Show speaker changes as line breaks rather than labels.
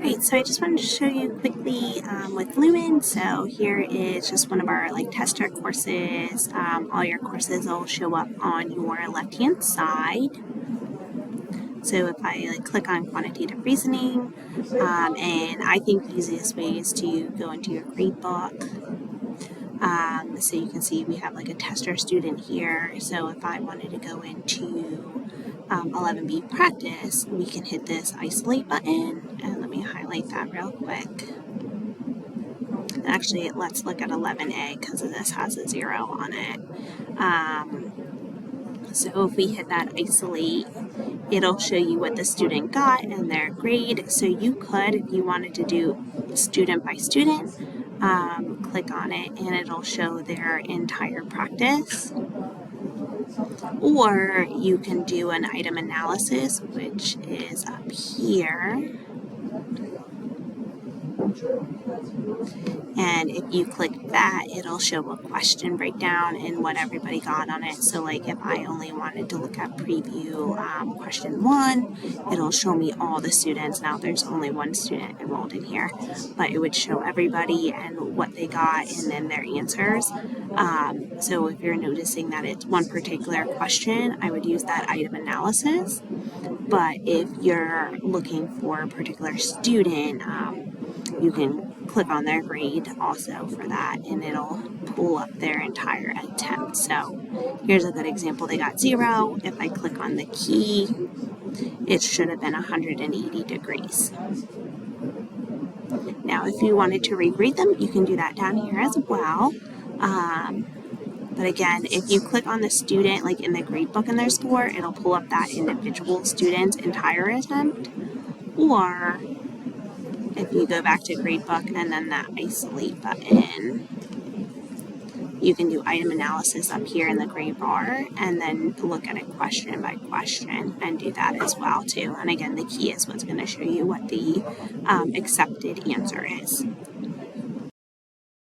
Great, so I just wanted to show you quickly with Lumen. So here is just one of our tester courses. All your courses will show up on your left-hand side. So if I click on Quantitative Reasoning, and I think the easiest way is to go into your gradebook. So you can see we have a tester student here. So if I wanted to go into 11B practice, we can hit this isolate button, and let me highlight that real quick. Actually, let's look at 11A because this has a 0 on it. So if we hit that isolate, it'll show you what the student got and their grade. So you could, if you wanted to do student by student, click on it and it'll show their entire practice. Or you can do an item analysis, which is up here. And if you click that, it'll show a question breakdown and what everybody got on it. So if I only wanted to look at preview question 1, it'll show me all the students. Now there's only one student enrolled in here, but it would show everybody and what they got and then their answers. So if you're noticing that it's one particular question, I would use that item analysis. But if you're looking for a particular student, you can click on their grade also for that, and it'll pull up their entire attempt. So here's a good example. They got 0. If I click on the key, it should have been 180 degrees. Now, if you wanted to regrade them, you can do that down here as well. But again, if you click on the student, in the gradebook and their score, it'll pull up that individual student's entire attempt. Or if you go back to gradebook and then that isolate button, you can do item analysis up here in the grade bar and then look at it question by question and do that as well too. And again, the key is what's going to show you what the accepted answer is.